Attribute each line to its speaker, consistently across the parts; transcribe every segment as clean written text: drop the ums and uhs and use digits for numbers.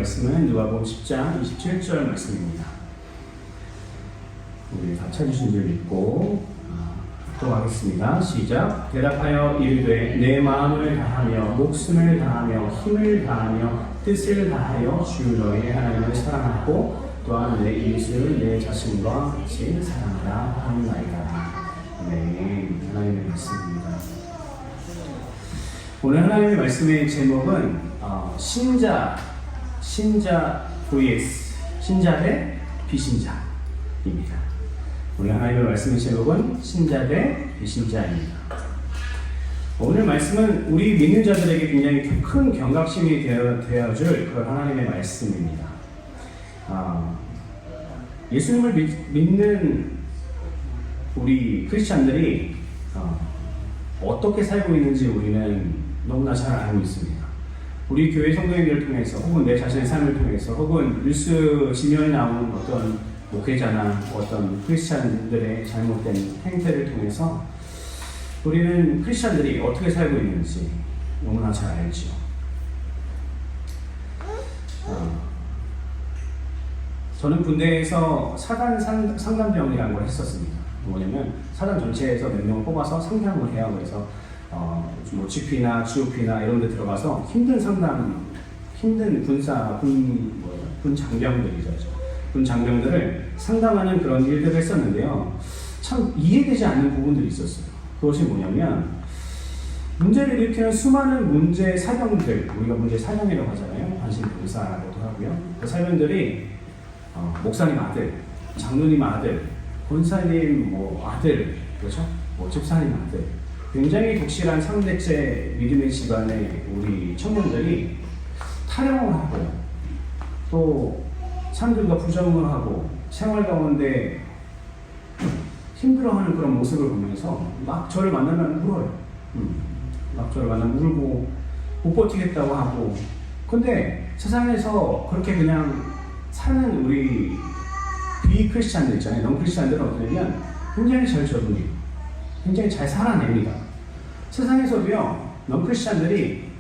Speaker 1: 말씀은 누가복음 10장 27절 말씀입니다. 우리 다 찾으신 줄 믿고 하겠습니다. 시작. 대답하여 이르되 내 마음을 다하며 목숨을 다하며 힘을 다하며 뜻을 다하여 주 너희 하나님을 사랑하고 또한 내 이웃을 내 자신과 같이 사랑하라 하나이다. 네, 하나님의 말씀입니다. 오늘 하나님의 말씀의 제목은 신자 vs 신자 대 비신자입니다. 오늘 하나님의 말씀의 제목은 신자 대 비신자입니다. 오늘 말씀은 우리 믿는 자들에게 굉장히 큰 경각심이 되어줄 그런 하나님의 말씀입니다. 예수님을 믿는 우리 크리스찬들이 어떻게 살고 있는지 우리는 너무나 잘 알고 있습니다. 우리 교회 성도님들을 통해서 혹은 내 자신의 삶을 통해서 혹은 뉴스 지면에 나오는 어떤 목회자나 어떤 크리스찬들의 잘못된 행태를 통해서 우리는 크리스찬들이 어떻게 살고 있는지 너무나 잘 알죠. 저는 군대에서 사단 상담병이라는 걸 했었습니다. 뭐냐면 사단 전체에서 몇 명을 뽑아서 상담을 해야 해서 뭐 GP나 GOP나 이런 데 들어가서 힘든 상담, 힘든 군 장병들이죠. 군 장병들을 상담하는 그런 일들을 했었는데요. 참 이해되지 않는 부분들이 있었어요. 그것이 뭐냐면 문제를 일으키는 수많은 문제 사병들, 우리가 문제 사병이라고 하잖아요. 관심병사라고도 하고요. 그 사병들이 목사님 아들, 장로님 아들, 권사님 아들, 그렇죠? 집사님 아들, 굉장히 독실한 3대째 믿음의 집안의 우리 청년들이 타령을 하고 또 사람들과 부정을 하고 생활 가운데 힘들어하는 그런 모습을 보면서 막 저를 만나면 울어요. 막 저를 만나면 울고 못 버티겠다고 하고. 근데 세상에서 그렇게 그냥 사는 우리 비크리스찬들 있잖아요. non 크리스찬들은 어떠냐면 굉장히 잘 적응해요. 굉장히 잘 살아냅니다. 세상에서도요, non 크리스찬들이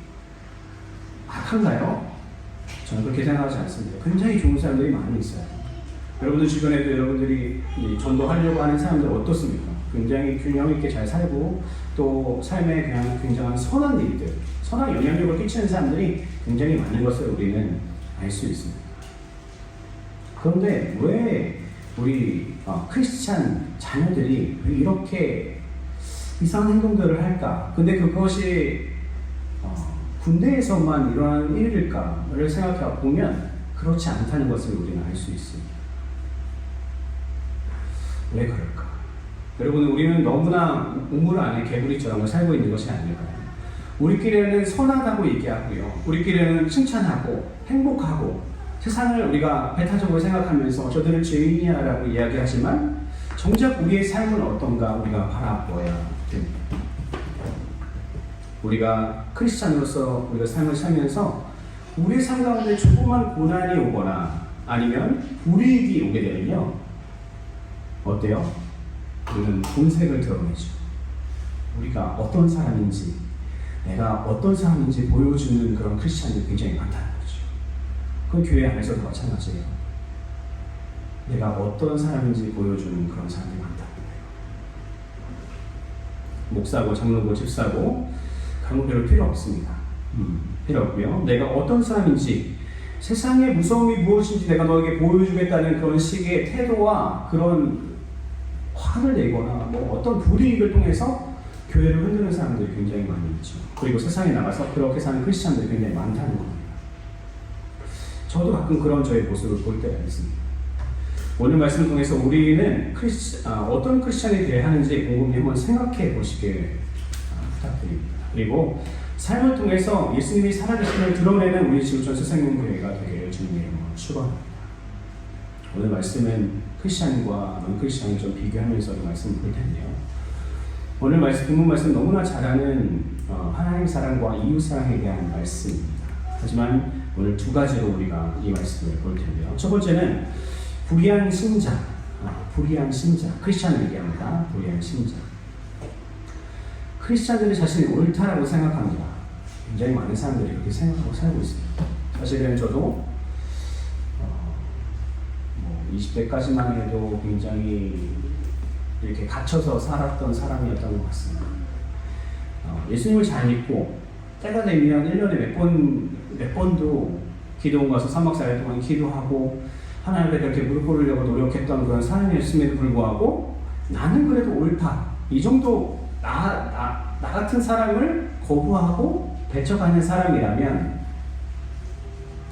Speaker 1: 악한가요? 저는 그렇게 생각하지 않습니다. 굉장히 좋은 사람들이 많이 있어요. 여러분들 주변에도 여러분들이 전도하려고 하는 사람들 어떻습니까? 굉장히 균형 있게 잘 살고 또 삶에 그냥 굉장한 선한 일들, 선한 영향력을 끼치는 사람들이 굉장히 많은 것을 우리는 알 수 있습니다. 그런데 왜 우리 크리스찬 자녀들이 왜 이렇게 이상한 행동들을 할까? 근데 그것이 군대에서만 일어나는 일일까를 생각해 보면 그렇지 않다는 것을 우리는 알 수 있습니다. 왜 그럴까? 여러분, 우리는 너무나 우물 안에 개구리처럼 살고 있는 것이 아닐까요? 우리끼리는 선하다고 얘기하고요. 우리끼리는 칭찬하고 행복하고 세상을 우리가 배타적으로 생각하면서 저들은 죄인이야 라고 이야기하지만 정작 우리의 삶은 어떤가 우리가 바라보아야 됩니다. 우리가 크리스찬으로서 우리가 삶을 살면서 우리의 삶 가운데 조그만 고난이 오거나 아니면 불이익이 오게 되면요, 어때요? 우리는 본색을 드러내죠. 우리가 어떤 사람인지, 내가 어떤 사람인지 보여주는 그런 크리스찬이 굉장히 많다는 거죠. 그 교회 안에서도 마찬가지예요. 내가 어떤 사람인지 보여주는 그런 사람이 많다는 거예요. 목사고 장로고 집사고 그런 거 별로 필요 없습니다. 필요 없고요. 내가 어떤 사람인지, 세상의 무서움이 무엇인지 내가 너에게 보여주겠다는 그런 식의 태도와 그런 화를 내거나 어떤 불이익을 통해서 교회를 흔드는 사람들이 굉장히 많이 있죠. 그리고 세상에 나가서 그렇게 사는 크리스찬들이 굉장히 많다는 겁니다. 저도 가끔 그런 저의 모습을 볼 때가 있습니다. 오늘 말씀을 통해서 우리는 어떤 크리스찬이 되어야 하는지 곰곰이 한번 생각해 보시길 부탁드립니다. 그리고 삶을 통해서 예수님이 살아계심을 드러내는 우리 지구촌 새생명교회가 되기를 주님의 이름으로 축원합니다. 오늘 말씀은 크리스찬과 non 크리스찬을 좀 비교하면서 말씀을 볼 텐데요. 오늘 본문 말씀 너무나 잘 아는 하나님 사랑과 이웃 사랑에 대한 말씀입니다. 하지만 오늘 두 가지로 우리가 이 말씀을 볼 텐데요. 첫 번째는 불의한 신자, 크리스찬을 얘기합니다. 불의한 신자. 크리스찬들이 자신이 옳다라고 생각합니다. 굉장히 많은 사람들이 그렇게 생각하고 살고 있습니다. 사실은 저도 20대까지만 해도 굉장히 이렇게 갇혀서 살았던 사람이었던 것 같습니다. 예수님을 잘 믿고 때가 되면 1년에 몇 번도 기도원 가서 3박 4일 동안 기도하고 하나님 앞에 그렇게 무릎 꿇으려고 노력했던 그런 사람이었음에도 불구하고 나는 그래도 옳다. 이 정도 나 같은 사람을 거부하고 배척하는 사람이라면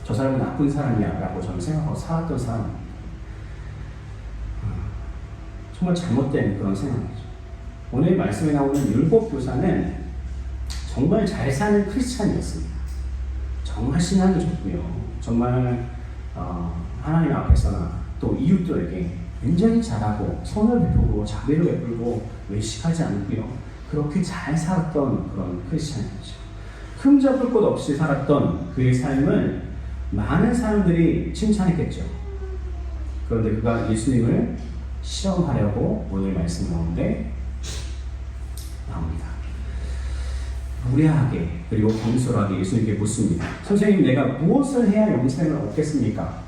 Speaker 1: 저 사람은 나쁜 사람이야 라고 저는 생각하고 살았던 사람입니다. 정말 잘못된 그런 생각이죠. 오늘 말씀에 나오는 율법교사는 정말 잘 사는 크리스찬이었습니다. 정말 신앙이 좋고요. 정말 하나님 앞에서나 또 이웃들에게 굉장히 잘하고 선을 베풀고 자비를 베풀고 외식하지 않고요. 그렇게 잘 살았던 그런 크리스찬이었죠. 흠잡을 것 없이 살았던 그의 삶을 많은 사람들이 칭찬했겠죠. 그런데 그가 예수님을 시험하려고 오늘 말씀 가운데 나옵니다. 무례하게 그리고 경솔하게 예수님께 묻습니다. 선생님, 내가 무엇을 해야 영생을 얻겠습니까?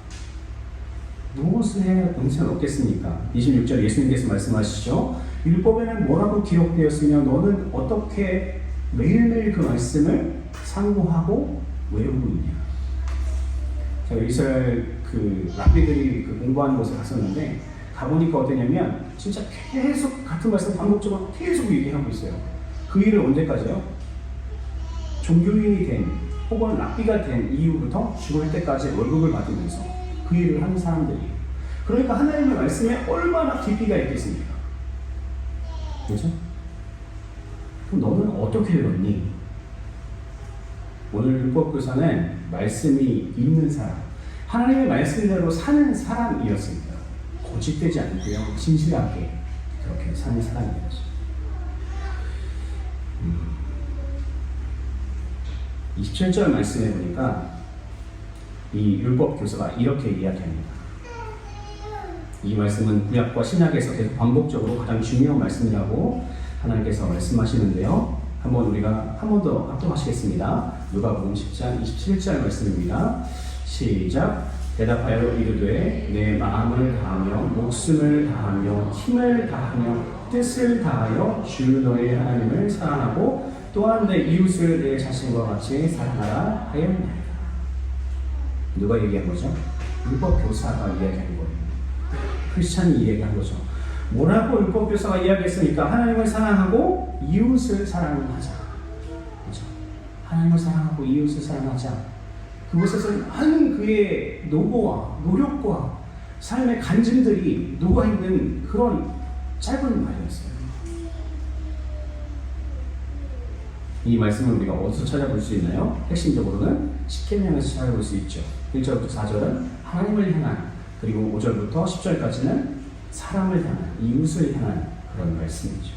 Speaker 1: 무엇을 해야 영생을 얻겠습니까? 26절 예수님께서 말씀하시죠. 율법에는 뭐라고 기록되었으며 너는 어떻게 매일매일 그 말씀을 상고하고 외우고 있냐? 제가 이스라엘 랍비들이 공부하는 곳에 갔었는데 가보니까 어떠냐면 진짜 계속 같은 말씀 반복적으로 계속 얘기하고 있어요. 그 일을 언제까지요? 종교인이 된 혹은 랍비가 된 이후부터 죽을 때까지 월급을 받으면서 그 일을 하는 사람들이. 그러니까 하나님의 말씀에 얼마나 깊이가 있겠습니까? 그렇죠? 그럼 너는 어떻게 들었니? 오늘 율법교사는 말씀이 있는 사람, 하나님의 말씀대로 사는 사람이었습니다. 고집되지 않고요, 진실하게 그렇게 사는 사람이었죠. 27절 말씀해 보니까 이 율법교사가 이렇게 이야기합니다. 이 말씀은 구약과 신약에서 계속 반복적으로 가장 중요한 말씀이라고 하나님께서 말씀하시는데요. 한번 우리가 한 번 더 합독하시겠습니다. 누가복음 10장 27절 말씀입니다. 시작. 대답하여 이르되 내 마음을 다하며 목숨을 다하며 힘을 다하며 뜻을 다하여 주 너의 하나님을 사랑하고 또한 내 이웃을 내 자신과 같이 사랑하라 하였나이다. 누가 얘기한 거죠? 율법교사가 이야기한 거예요. 크리스찬이 이야기한 거죠. 뭐라고 율법교사가 이야기했으니까 하나님을 사랑하고 이웃을 사랑하자. 그렇죠? 하나님을 사랑하고 이웃을 사랑하자. 그곳에서는 많은 그의 노고와 노력과 삶의 간증들이 녹아있는 그런 짧은 말이었어요. 이 말씀을 우리가 어디서 찾아볼 수 있나요? 핵심적으로는 십계명에서 찾아볼 수 있죠. 1절부터 4절은 하나님을 향한, 그리고 5절부터 10절까지는 사람을 향한, 이웃을 향한 그런 말씀이죠.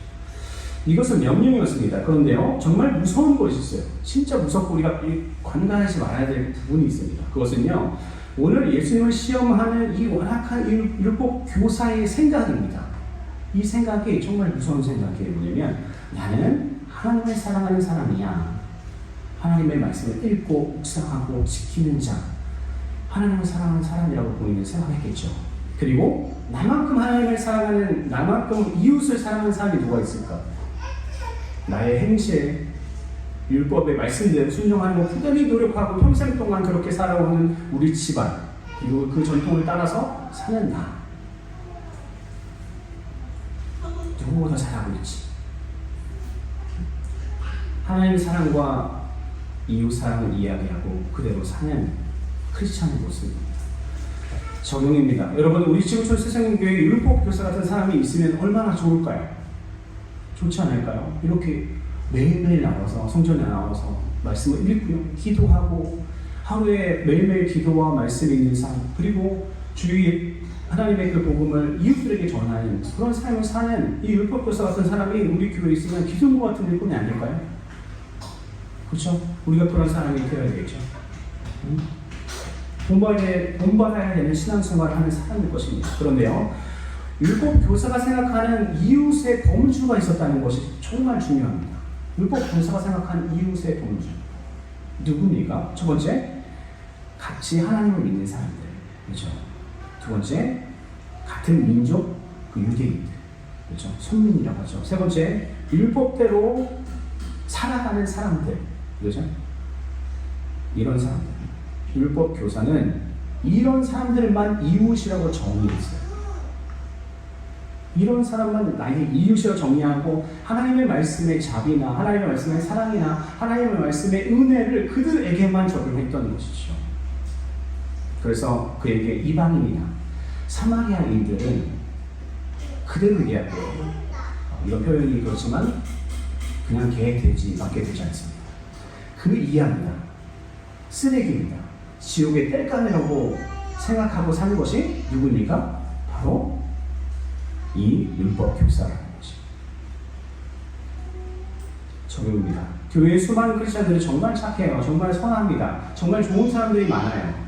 Speaker 1: 이것은 명령이었습니다. 그런데요, 정말 무서운 것이 있어요. 진짜 무섭고 우리가 관가하지 말아야 될 부분이 있습니다. 그것은요, 오늘 예수님을 시험하는 이 완악한 율법 교사의 생각입니다. 이 생각이 정말 무서운 생각이에요. 뭐냐면 나는 하나님을 사랑하는 사람이야. 하나님의 말씀을 읽고 묵상하고 지키는 자, 하나님을 사랑하는 사람이라고 본인은 생각했겠죠. 그리고 나만큼 하나님을 사랑하는, 나만큼 이웃을 사랑하는 사람이 누가 있을까? 나의 행실, 율법의 말씀대로 순종하는 거 꾸준히 노력하고 평생 동안 그렇게 살아오는 우리 집안, 그리고 그 전통을 따라서 사는 나, 누구보다 잘하고 있지. 하나님의 사랑과 이웃 사랑을 이야기하고 그대로 사는 크리스찬의 모습입니다. 적용입니다. 여러분, 우리 지구촌 세상교회 율법 교사 같은 사람이 있으면 얼마나 좋을까요? 좋지 않을까요? 이렇게 매일매일 나와서, 성전에 나와서 말씀을 읽고요, 기도하고, 하루에 매일매일 기도와 말씀이 있는 삶, 그리고 주위 하나님의 그 복음을 이웃들에게 전하는 그런 삶을 사는 이 율법 교사 같은 사람이 우리 교회에 있으면 기둥 같은 일꾼이 아닐까요? 그렇죠? 우리가 그런 사람이 되어야 되겠죠. 본받아야 되는 신앙생활을 하는 사람일 것입니다. 그런데요, 율법 교사가 생각하는 이웃의 범주가 있었다는 것이 정말 중요합니다. 율법 교사가 생각하는 이웃의 범주, 누굽니까? 첫 번째, 같이 하나님을 믿는 사람들, 그렇죠? 두 번째, 같은 민족, 그 유대인들, 그렇죠? 선민이라고 하죠. 세 번째, 율법대로 살아가는 사람들, 그렇죠? 이런 사람들, 율법 교사는 이런 사람들만 이웃이라고 정의했어요. 이런 사람만 나에게 이웃이라고 정의하고 하나님의 말씀의 자비나 하나님의 말씀의 사랑이나 하나님의 말씀의 은혜를 그들에게만 적용했던 것이죠. 그래서 그에게 이방인이나 사마리아인들은 그대로 이해하고요. 이런 표현이 그렇지만 그냥 개, 돼지, 맞게 되지 않습니다. 그 이해합니다. 쓰레기입니다. 지옥의 땔감이라고 생각하고 사는 것이 누구입니까? 바로 이 율법 교사라는 것입니다. 적용입니다. 교회의 수많은 크리스천들이 정말 착해요. 정말 선합니다. 정말 좋은 사람들이 많아요.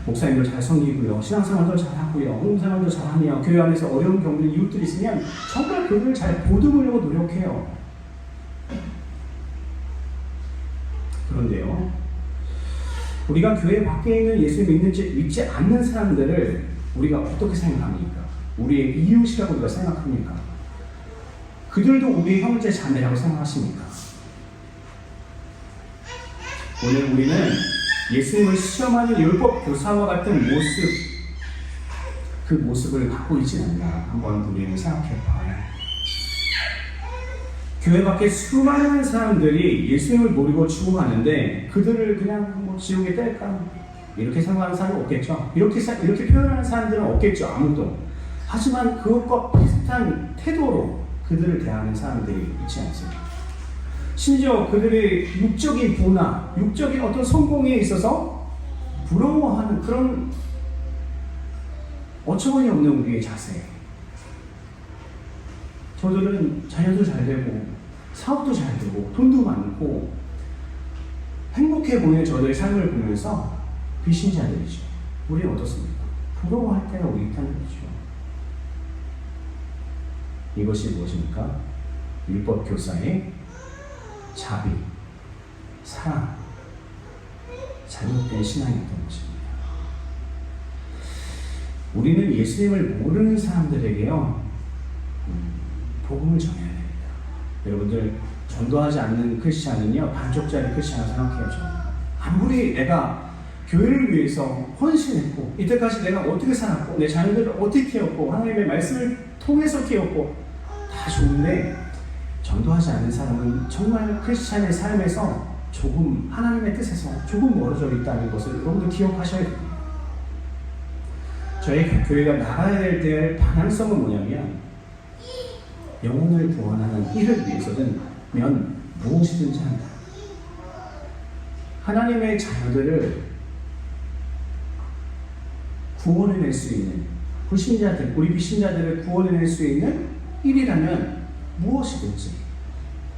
Speaker 1: 목사님들 잘 섬기고요. 신앙생활도 잘하고요. 헌금생활도 잘하며 교회 안에서 어려운 겪는 이웃들이 있으면 정말 그들을 잘 보듬으려고 노력해요. 그런데요, 우리가 교회 밖에 있는 예수를 믿지 않는 사람들을 우리가 어떻게 생각합니까? 우리의 이웃이라고 우리가 생각합니까? 그들도 우리의 형제 자매라고 생각하십니까? 오늘 우리는 예수님을 시험하는 율법 교사와 같은 모습, 그 모습을 갖고 있지는 않나 한번 우리는 생각해 봐요. 교회 밖에 수많은 사람들이 예수님을 모르고 죽어가는데 그들을 그냥 뭐 지옥에 뗄까 이렇게 생각하는 사람은 없겠죠. 이렇게 표현하는 사람들은 없겠죠. 아무도. 하지만 그것과 비슷한 태도로 그들을 대하는 사람들이 있지 않습니까? 심지어 그들의 육적인 부나 육적인 어떤 성공에 있어서 부러워하는 그런 어처구니 없는 우리의 자세. 저들은 자녀도 잘 되고 사업도 잘 되고 돈도 많고 행복해 보이는 저들의 삶을 보면서 비신자들이죠. 우리는 어떻습니까? 부러워할 때가 우리 있다는 거죠. 이것이 무엇입니까? 율법 교사의 자비, 사랑, 잘못된 신앙이었던 것입니다. 우리는 예수님을 모르는 사람들에게요, 복음을 전해야 됩니다. 여러분들, 전도하지 않는 크리스찬은요, 반쪽짜리 크리스찬이라고 생각해야죠. 아무리 내가 교회를 위해서 헌신했고, 이때까지 내가 어떻게 살았고, 내 자녀들을 어떻게 키웠고, 하나님의 말씀을 통해서 키웠고, 다 좋은데, 전도하지 않는 사람은 정말 크리스찬의 삶에서 조금 하나님의 뜻에서 조금 멀어져 있다는 것을 여러분들 기억하셔야 됩니다. 저희 교회가 나가야 될 방향성은 뭐냐면 영혼을 구원하는 일을 위해서는 무엇이든지 한다. 하나님의 자녀들을 구원해낼 수 있는 불신자들, 우리 비신자들을 구원해낼 수 있는 일이라면 무엇이든지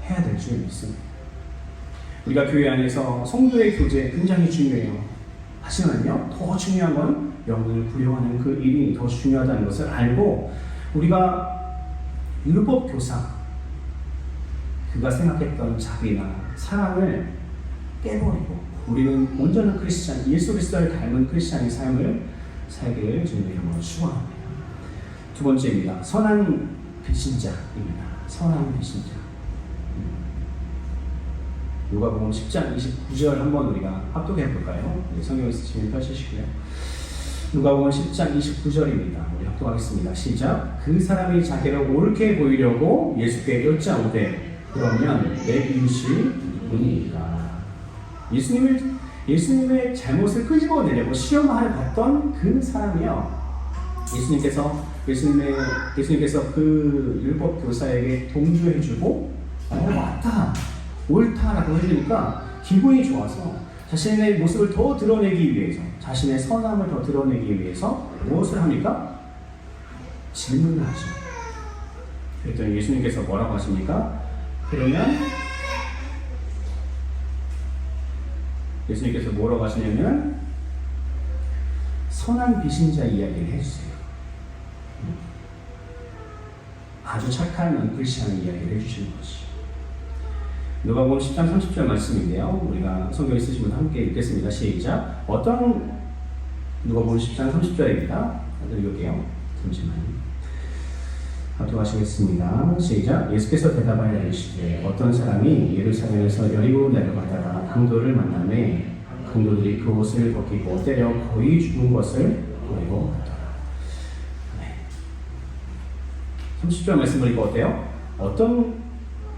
Speaker 1: 해야 될 줄 믿습니다. 우리가 교회 안에서 성도의 교제 굉장히 중요해요. 하지만요, 더 중요한 건 영혼을 구려하는 그 일이 더 중요하다는 것을 알고 우리가 율법 교사, 그가 생각했던 자비나 사랑을 깨버리고 우리는 온전한 크리스찬, 예수 그리스도를 닮은 크리스찬의 삶을 살기를 주님의 이름으로 축원합니다. 두 번째입니다. 선한 배신자입니다. 선한 배신자. 누가복음 10장 29절 한번 우리가 합독해 볼까요? 성경 있으시면 펼치시고요. 누가복음 10장 29절입니다. 우리 합독하겠습니다. 시작. 그 사람이 자기를 옳게 보이려고 예수께 여짜오되 그러면 내 이웃이 누구니까? 예수님의 잘못을 끄집어내려고 시험하러 갔던 그 사람이요. 예수님께서 그 율법 교사에게 동조해주고 맞다, 옳다라고 해주니까 기분이 좋아서 자신의 모습을 더 드러내기 위해서, 자신의 선함을 더 드러내기 위해서 무엇을 합니까? 질문을 하죠. 그랬더니 예수님께서 뭐라고 하십니까? 그러면 예수님께서 뭐라고 하시냐면 선한 배신자 이야기를 해주세요. 아주 착한 크리스찬 이야기를 해주시는 것이죠. 누가복음 10장 30절 말씀인데요. 우리가 성경에 쓰시면 함께 읽겠습니다. 시작. 누가복음 10장 30절입니다. 다들 읽을게요. 잠시만요. 하도하시겠습니다. 시작. 예수께서 대답하여 이르시되 어떤 사람이 예루살렘에서 여리고로 내려가다가 강도를 만나매 강도들이 그 옷을 벗기고 때려 거의 죽은 것을 보이고 갔더라. 네. 30절 말씀 보니까 어때요? 어떤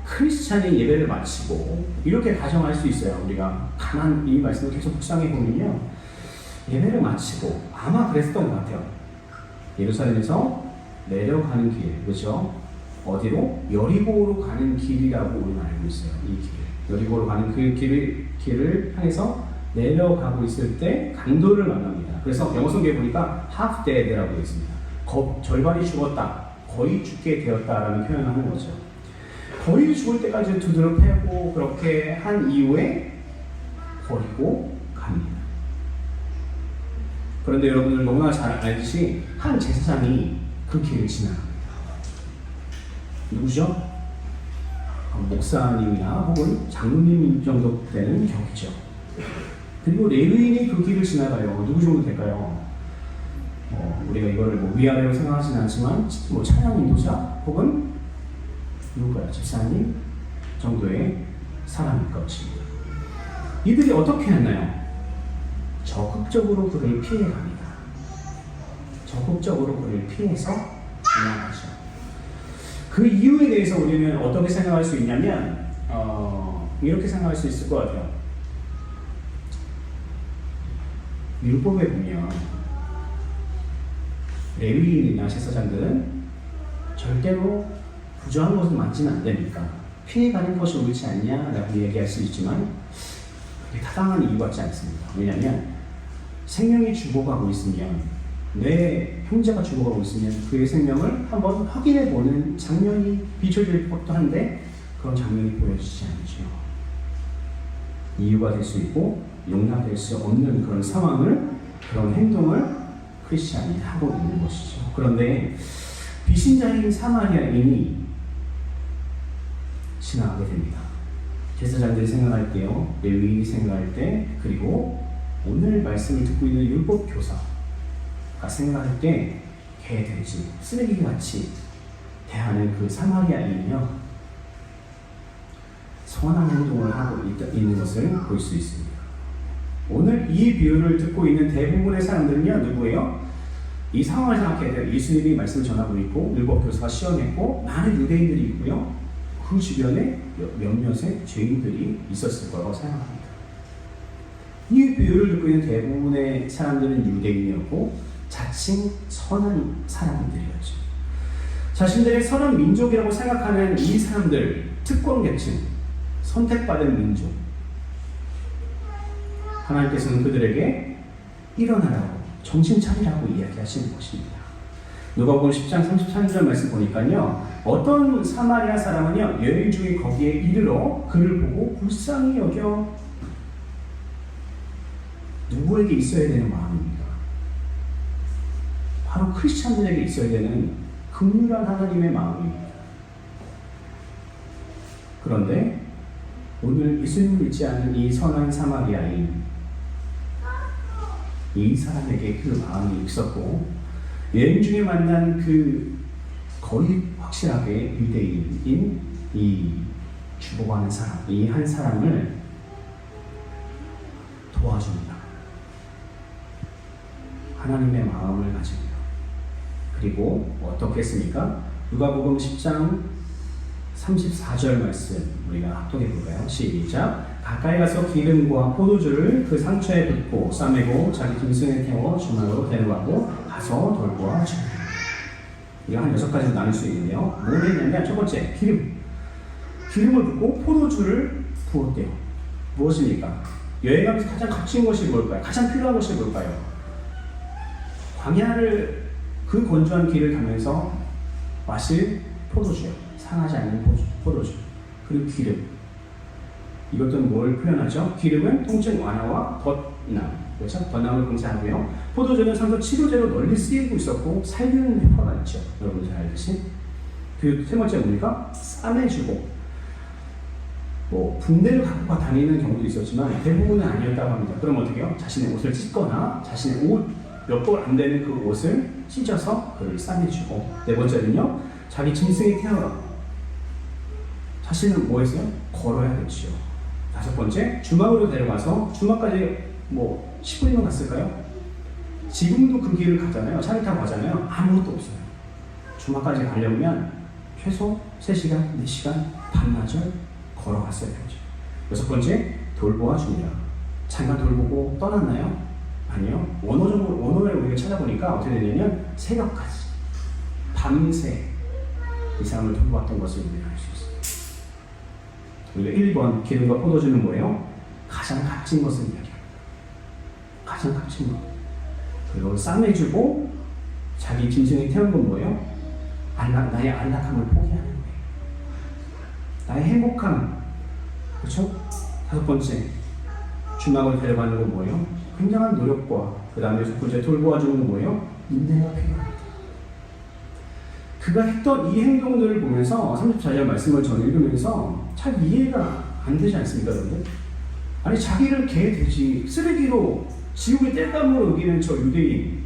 Speaker 1: 크리스찬이 예배를 마치고 이렇게 가정할 수 있어요. 우리가 가만 이 말씀을 계속 묵상해 보면요, 예배를 마치고 아마 그랬던 것 같아요. 예루살렘에서 내려가는 길, 그렇죠? 어디로? 여리고로 가는 길이라고 우리는 알고 있어요. 이 길, 여리고로 가는 그 길을 향해서 내려가고 있을 때 강도를 만납니다. 그래서 영어 성경에 보니까 half dead라고 되어 있습니다. 절반이 죽었다, 거의 죽게 되었다라는 표현을 하는 거죠. 거의 죽을 때까지 두드러 패고 그렇게 한 이후에 버리고 갑니다. 그런데 여러분들 너무나 잘 알듯이 한 제사장이 그 길을 지나갑니다. 누구죠? 목사님이나 혹은 장로님 정도 되는 격이죠. 그리고 레위인이 그 길을 지나가요. 누구 정도 될까요? 우리가 이거를 위아래로 생각하지는 않지만 찬양 인도자 혹은 누구야? 집사님 정도의 사람일 것입니다. 이들이 어떻게 했나요? 적극적으로 그를 피해갑니다. 적극적으로 그를 피해서 지나가죠. 그 이유에 대해서 우리는 어떻게 생각할 수 있냐면 이렇게 생각할 수 있을 것 같아요. 율법에 보면 레위인이나 제사장들은 절대로 부정한 것을 만지면 안 되니까 피해가는 것이 옳지 않냐라고 얘기할 수 있지만 그게 타당한 이유 같지 않습니다. 왜냐하면 생명이 죽어가고 있으면, 내 형제가 죽어가고 있으면 그의 생명을 한번 확인해보는 장면이 비춰질 것도 한데 그런 장면이 보여지지 않죠. 이유가 될 수 있고 용납될 수 없는 그런 상황을, 그런 행동을 크리스찬이 하고 있는 것이죠. 그런데 비신자인 사마리아인이 지나가게 됩니다. 제사장들이 생각할 때요, 레위인이 생각할 때, 그리고 오늘 말씀을 듣고 있는 율법 교사가 생각할 때 개돼지, 쓰레기같이 대하는 그 사마리아인이요, 선한 행동을 하고 있는 것을 볼 수 있습니다. 오늘 이 비유를 듣고 있는 대부분의 사람들은요, 누구예요? 이 상황을 생각해야 돼요. 예수님이 말씀을 전하고 있고 율법 교사가 시험했고 많은 유대인들이 있고요, 그 주변에 몇몇의 죄인들이 있었을 거라고 생각합니다. 이 비유를 듣고 있는 대부분의 사람들은 유대인이었고 자칭 선한 사람들이었죠. 자신들의 선한 민족이라고 생각하는 이 사람들, 특권계층, 선택받은 민족, 하나님께서는 그들에게 일어나라고, 정신 차리라고 이야기하시는 것입니다. 누가복음 10장 33절 말씀 보니까요, 어떤 사마리아 사람은요, 여행 중에 거기에 이르러 그를 보고 불쌍히 여겨. 누구에게 있어야 되는 마음입니까? 바로 크리스찬들에게 있어야 되는 긍휼한 하나님의 마음입니다. 그런데 오늘 예수님을 믿지 않는 이 선한 사마리아인, 이 사람에게 그 마음이 있었고, 여행 중에 만난 그 거의 확실하게 유대인인 이 죽어가는 사람, 이 한 사람을 도와줍니다. 하나님의 마음을 가집니다. 그리고 어떻게 했습니까? 누가복음 10장 34절 말씀 우리가 합독해 볼까요? 시작. 가까이 가서 기름과 포도주를 그 상처에 붓고 싸매고 자기 짐승에 태워 주막으로 데려가고 가서 돌보아 줍니다. 우리가 한 6가지로 나눌 수 있는데요. 뭘 했냐면, 첫 번째, 기름을 붓고 포도주를 부었대요. 무엇입니까? 여행하면서 가장 값진 것이 뭘까요? 가장 필요한 것이 뭘까요? 광야를, 그 건조한 길을 가면서 마실 포도주요. 상하지 않는 포도주. 그리고 기름. 이것들은 뭘 표현하죠? 기름은 통증 완화와 덧남, 그렇죠? 덧남을 공사하고요. 포도주는 상서 치료제로 널리 쓰이고 있었고 살균 효과가 있죠. 여러분 잘 알듯이. 그 세 번째 뭡니까? 싸매주고, 붕대를 갖고 다니는 경우도 있었지만 대부분은 아니었다고 합니다. 그럼 어떻게 해요? 자신의 옷을 찢거나 자신의 옷 몇 벌 안 되는 그 옷을 찢어서 그를 싸매주고, 네 번째는요, 자기 짐승이 태우라. 자신은 뭐 했어요? 걸어야겠지요. 다섯 번째, 주막으로 데려가서, 주막까지 뭐 10분이면 갔을까요? 지금도 그 길을 가잖아요. 차를 타고 가잖아요. 아무것도 없어요. 주막까지 가려면 최소 3시간, 4시간 반나절 걸어갔어야 되죠. 여섯 번째, 돌보아 주니라. 잠깐 돌보고 떠났나요? 아니요. 원어를 우리가 찾아보니까 어떻게 되냐면 새벽까지 밤새 이 사람을 돌보았던 것을 우리가 알 수 있어요. 우리가 1번 기름과 포도주는 뭐예요? 가장 값진 것을 이야기합니다. 가장 값진 것. 그리고 싸매주고 자기 짐승이 태운 건 뭐예요? 나의 안락함을 포기하는 거예요. 나의 행복함. 그렇죠? 다섯 번째, 주막을 데려가는 건 뭐예요? 굉장한 노력과 그 다음에 여섯 번째, 돌보아주는 건 뭐예요? 인내가 필요합니다. 그가 했던 이 행동들을 보면서 34절 말씀을 저는 읽으면서 잘 이해가 안 되지 않습니까, 여러분들? 아니, 자기를 개, 돼지, 쓰레기로 지옥의 땔감으로 여기는 저 유대인,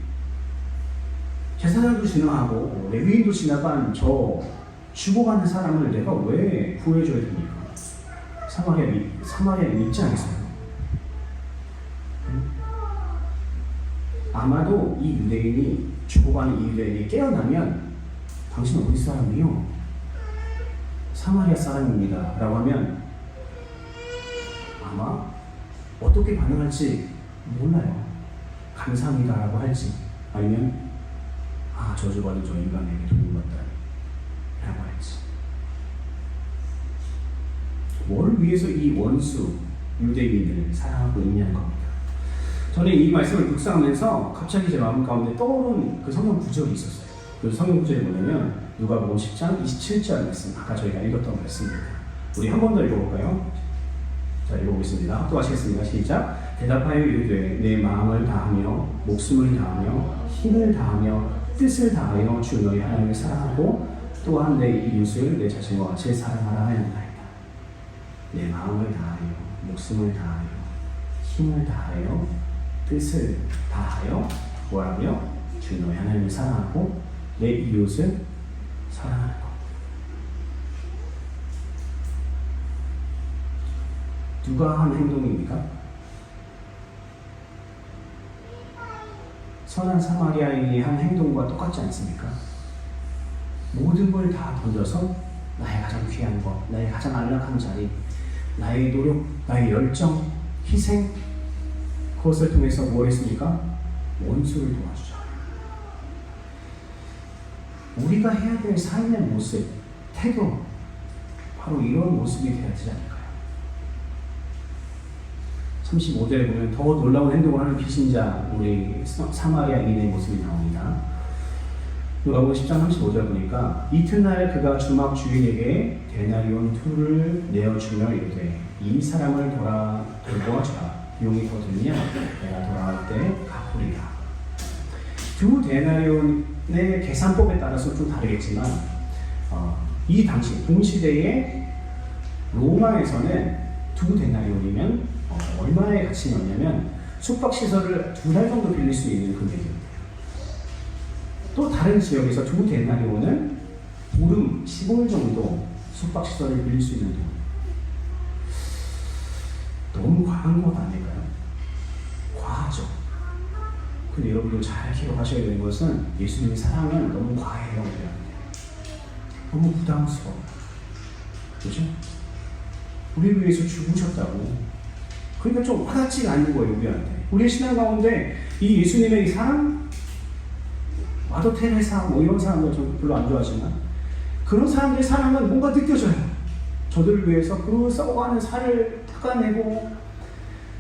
Speaker 1: 제사장도 지나가고 레위인도 지나간 저 죽어가는 사람을 내가 왜 구해줘야 됩니까? 사마리아인 입장에서요. 아마도 이 유대인이 죽어가는 이 유대인이 깨어나면 당신은 어디 사람이요? 사마리아 사람입니다 라고 하면 아마 어떻게 반응할지 몰라요. 감사합니다 라고 할지, 아니면 저주받은 저 인간에게 도움을 받다 라고 할지. 뭘 위해서 이 원수 유대인들을 사랑하고 있냐는 겁니다. 저는 이 말씀을 묵상하면서 갑자기 제 마음 가운데 떠오른 그 성경 구절이 있었어요. 그 성경 구절이 뭐냐면 누가복음 10장 27절 말씀, 아까 저희가 읽었던 말씀입니다. 우리 한 번 더 읽어볼까요? 자, 읽어보겠습니다. 또 하시겠습니다. 시작. 대답하여 이르되 내 마음을 다하며 목숨을 다하며 힘을 다하며 뜻을 다하여 주 너희 하나님을 사랑하고 또한 내 이웃을 내 자신과 같이 사랑하라 하였나이다. 내 마음을 다하여 목숨을 다하여 힘을 다하여 뜻을 다하여 뭐라고요? 주 너희 하나님을 사랑하고 내 이웃을 사랑하는 것. 누가 한 행동입니까? 선한 사마리아인이 한 행동과 똑같지 않습니까? 모든 걸 다 던져서 나의 가장 귀한 것, 나의 가장 안락한 자리, 나의 노력, 나의 열정, 희생, 그것을 통해서 뭘 했습니까? 원수를 도와주자. 우리가 해야 될 삶의 모습, 태도, 바로 이런 모습이 되어야 되지 않을까요? 35절에 보면 더 놀라운 행동을 하는 비신자 우리 사마리아인의 모습이 나옵니다. 누가복음 10장 35절 보니까 이튿날 그가 주막 주인에게 데나리온 2를 내어주며 이르되 이 사람을 돌보아주라. 비용이 더 들면 내가 돌아올 때 갚으리라. 2 데나리온의 계산법에 따라서 좀 다르겠지만 이 당시 동시대의 로마에서는 2 데나리온이면 얼마의 가치였냐면 숙박시설을 2달 정도 빌릴 수 있는 금액이었대요. 또 다른 지역에서 2 데나리온은 보름 15일 정도 숙박시설을 빌릴 수 있는 돈. 너무 과한 것 아닐까요? 과하죠. 근데 여러분들 잘 기억하셔야 되는 것은 예수님의 사랑은 너무 과해요. 우리한테. 너무 부담스러워. 그렇죠? 우리를 위해서 죽으셨다고. 그러니까 좀 와닿지가 않는 거예요, 우리한테. 우리의 신앙 가운데 이 예수님의 이 사랑, 마더 테레사 뭐 이런 사람들 저 별로 안 좋아하지만 그런 사람들의 사랑은 뭔가 느껴져요. 저들을 위해서 그 썩어가는 살을 닦아내고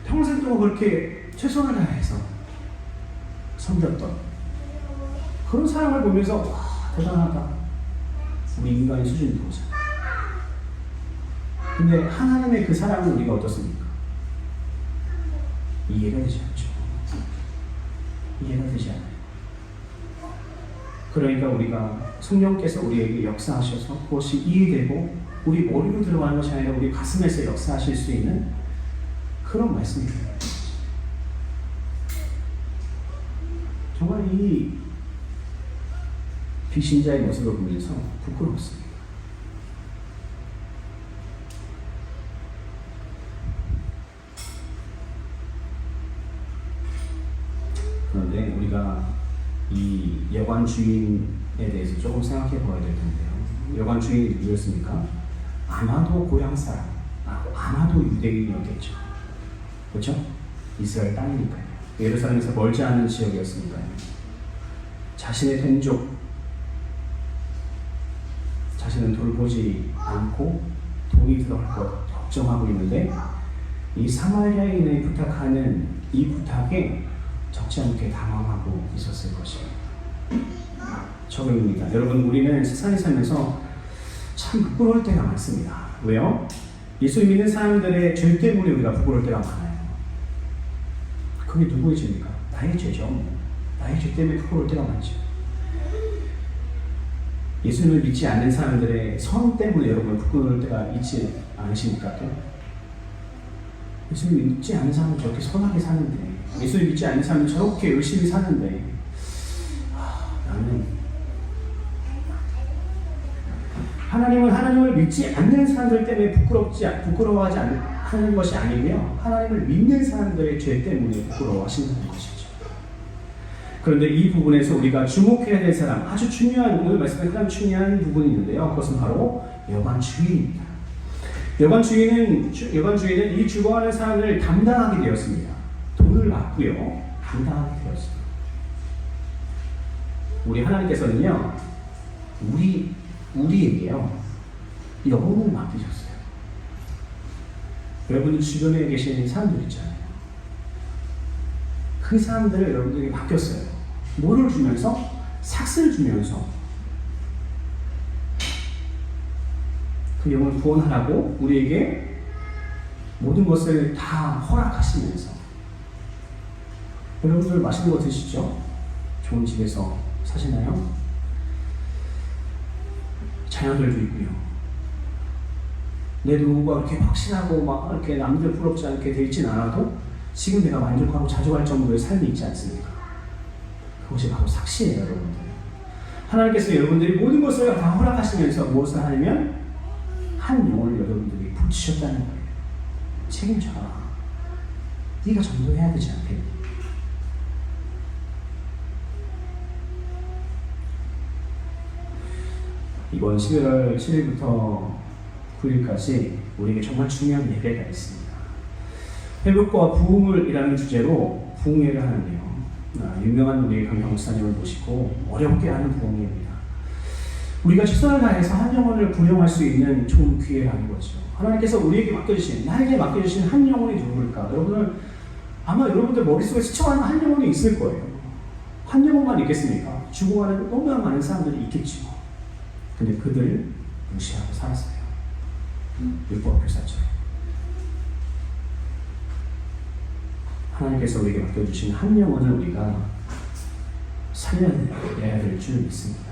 Speaker 1: 평생 동안 그렇게 최선을 다해서 섬겼던 그런 사랑을 보면서 와, 대단하다. 우리 인간의 수준이 보자. 근데 하나님의 그 사랑은 우리가 어떻습니까? 이해가 되지 않죠. 이해가 되지 않아요. 그러니까 우리가 성령께서 우리에게 역사하셔서 그것이 이해되고 우리 머리로 들어가는 것이 아니라 우리 가슴에서 역사하실 수 있는 그런 말씀입니다. 정말 이 비신자의 모습을 보면서 부끄러웠습니다. 그런데 우리가 이 여관 주인에 대해서 조금 생각해 보아야 될 텐데요. 여관 주인이 누구였습니까? 아마도 고향 사람, 아마도 유대인이었겠죠. 그렇죠? 이스라엘 땅이니까요. 예루살렘에서 멀지 않은 지역이었으니까요. 자신의 동족, 자신은 돌보지 않고 돈이 들어갈 것 걱정하고 있는데 이 사마리아인이 부탁하는 이 부탁에 적지 않게 당황하고 있었을 것이에요. 적용입니다. 여러분, 우리는 세상에 살면서 참 부끄러울 때가 많습니다. 왜요? 예수 믿는 사람들의 죄 때문에 우리가 부끄러울 때가 많아요. 그게 누구의 죄입니까? 나의 죄죠. 나의 죄 때문에 부끄러울 때가 많죠. 예수님을 믿지 않는 사람들의 선 때문에 여러분 부끄러울 때가 있지 않으십니까? 또? 예수님 믿지 않는 사람은 저렇게 선하게 사는데, 예수님 믿지 않는 사람은 저렇게 열심히 사는데, 나는 하나님을 믿지 않는 사람들 때문에 부끄러워하지 않는 것이 아니고요, 하나님을 믿는 사람들의 죄 때문에 부끄러워하신다는 것이죠. 그런데 이 부분에서 우리가 주목해야 될 사람, 아주 중요한, 오늘 말씀에 가장 중요한 부분이 있는데요. 그것은 바로 여관 주인입니다. 여관 주인은 이 주거하는 사람을 담당하게 되었습니다. 돈을 받고요, 담당하게 되었습니다. 우리 하나님께서는요, 우리에게요, 영혼을 맡기셨어요. 여러분 주변에 계신 사람들 있잖아요. 그 사람들을 여러분들에게 맡겼어요. 뭐를 주면서? 삭스를 주면서 그 영혼을 구원하라고 우리에게 모든 것을 다 허락하시면서. 여러분들 맛있는 거 드시죠? 좋은 집에서 사시나요? 자녀들도 있고요. 내 노후가 그렇게 확실하고 막 이렇게 남들 부럽지 않게 돼 있진 않아도 지금 내가 만족하고 자족할 정도의 삶이 있지 않습니까? 그것이 바로 삭시예요, 여러분들. 하나님께서 여러분들이 모든 것을 다 허락하시면서 무엇을 하냐면 한 영혼을 여러분들이 붙이셨다는 거예요. 책임져라. 네가 전도해야 되지 않겠니? 이번 11월 7일부터 9일까지 우리에게 정말 중요한 예배가 있습니다. 회복과 부흥을이라는 주제로 부흥회를 하는데요. 유명한 우리 강경 목사님을 모시고 어렵게 하는 부흥회입니다. 우리가 최선을 다해서 한 영혼을 구원할 수 있는 좋은 기회라는 거죠. 하나님께서 우리에게 맡겨주신, 나에게 맡겨주신 한 영혼이 누구일까? 아마 여러분들 머릿속에 스쳐가는 한 영혼이 있을 거예요. 한 영혼만 있겠습니까? 죽어가는 너무나 많은 사람들이 있겠죠. 근데 그들 무시하고 살았어요. 율법 교사처럼. 하나님께서 우리에게 맡겨주신 한 영혼을 우리가 살려내야 될 줄 믿습니다.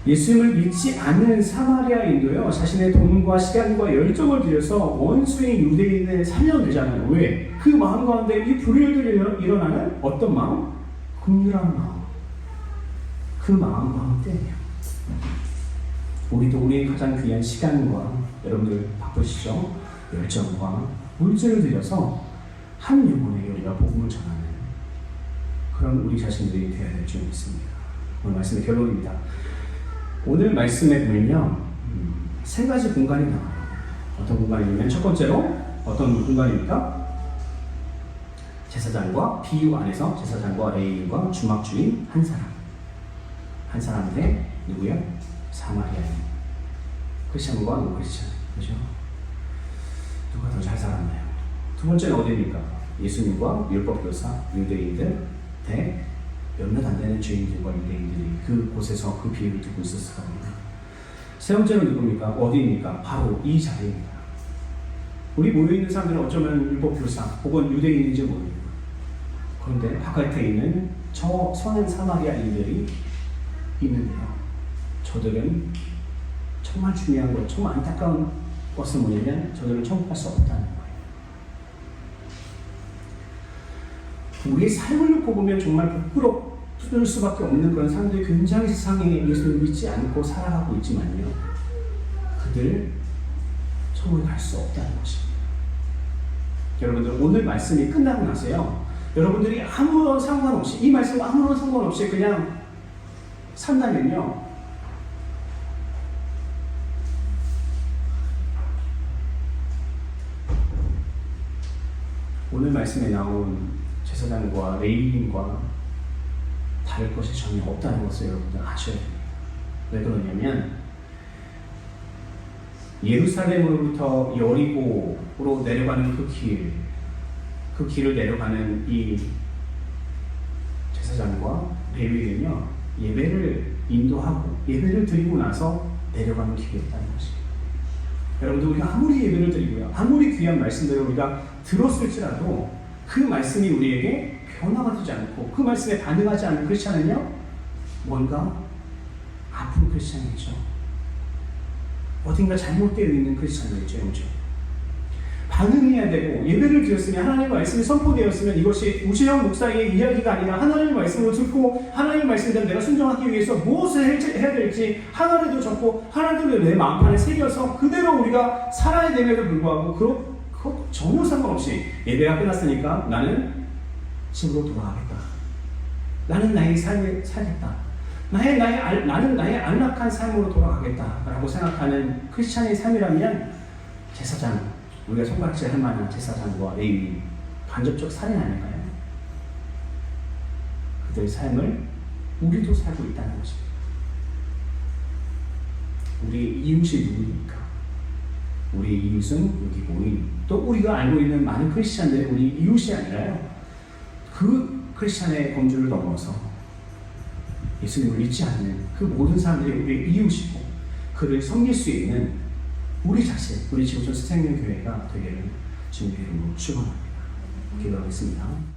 Speaker 1: 예수님을 믿지 않는 사마리아인도요, 자신의 돈과 시간과 열정을 들여서 원수인 유대인을 살려내잖아요. 왜? 그 마음 가운데 이 불의를 일어나는 어떤 마음? 긍휼한 마음. 그 마음 가운데예요. 우리도 우리의 가장 귀한 시간과, 여러분들 바쁘시죠? 열정과 물질을 들여서 한 영혼에게 우리가 복음을 전하는 그런 우리 자신들이 되어야 될 줄 믿습니다. 오늘 말씀의 결론입니다. 오늘 말씀에 보면요, 세 가지 공간이 나와요. 어떤 공간이냐면, 첫 번째로 어떤 공간입니까? 제사장과 비유 안에서 제사장과 레위인과 주막주인 한 사람인데 누구요? 사마리아인. 크리스천과 노크리스천. 그죠? 누가 더 잘 살았나요? 두 번째는 어디입니까? 예수님과 율법교사, 유대인들 대 몇몇 안 되는 죄인들과 유대인들이 그곳에서 그 비유를 듣고 있었을 겁니다. 세 번째는 누굽니까? 어디입니까? 바로 이 자리입니다. 우리 모여있는 사람들은 어쩌면 율법교사 혹은 유대인인지 모릅니다. 그런데 바깥에 있는 저 선한 사마리아인들이 있는데요. 저들은 정말 중요한 것, 정말 안타까운 것은 뭐냐면 저들은 천국 갈 수 없다는 거예요. 우리의 삶을 놓고 보면 정말 부끄러울 수밖에 없는 그런 사람들이 굉장히 세상에 예수를 믿지 않고 살아가고 있지만요. 그들 천국에 갈 수 없다는 것입니다. 여러분들 오늘 말씀이 끝나고 나서요. 여러분들이 아무런 상관없이 이 말씀 아무런 상관없이 그냥 산다면요. 오늘 말씀에 나온 제사장과 레위인과 다를 것이 전혀 없다는 것을 여러분들 아셔야 됩니다. 왜 그러냐면 예루살렘으로부터 여리고로 내려가는 그 길을 내려가는 이 제사장과 레위인은요, 예배를 인도하고 예배를 드리고 나서 내려가는 길이었다는 것입니다. 여러분들 우리가 아무리 예배를 드리고요, 아무리 귀한 말씀들을 우리가 들었을지라도 그 말씀이 우리에게 변화가 되지 않고 그 말씀에 반응하지 않는 크리스찬은요, 뭔가 아픈 크리스찬이죠. 어딘가 잘못되어 있는 크리스찬이죠. 반응해야 되고, 예배를 드렸으면 하나님의 말씀이 선포되었으면 이것이 우시영 목사의 이야기가 아니라 하나님의 말씀을 듣고 하나님의 말씀대로 내가 순종하기 위해서 무엇을 해야 될지 하나님도 적고 하나님도 내 마음판에 새겨서 그대로 우리가 살아야 됨에도 불구하고 그거 전혀 상관없이 예배가 끝났으니까 나는 집으로 돌아가겠다. 나는 나의 삶을 살겠다. 나는 나의 안락한 삶으로 돌아가겠다라고 생각하는 크리스찬의 삶이라면 제사장, 우리가 손가락질 할 만한 제사장과 레위인, 간접적 살인 아닐까요? 그들의 삶을 우리도 살고 있다는 것입니다. 우리의 이웃이 누구입니까? 우리의 이웃은 여기 모인, 또 우리가 알고 있는 많은 크리스찬들이 우리 이웃이 아니라요, 그 크리스찬의 범주를 넘어서 예수님을 믿지 않는 그 모든 사람들이 우리의 이웃이고 그를 섬길 수 있는 우리 자신, 우리 지구촌 새생명교회가 되기를 주님의 이름으로 축원합니다. 기도하겠습니다.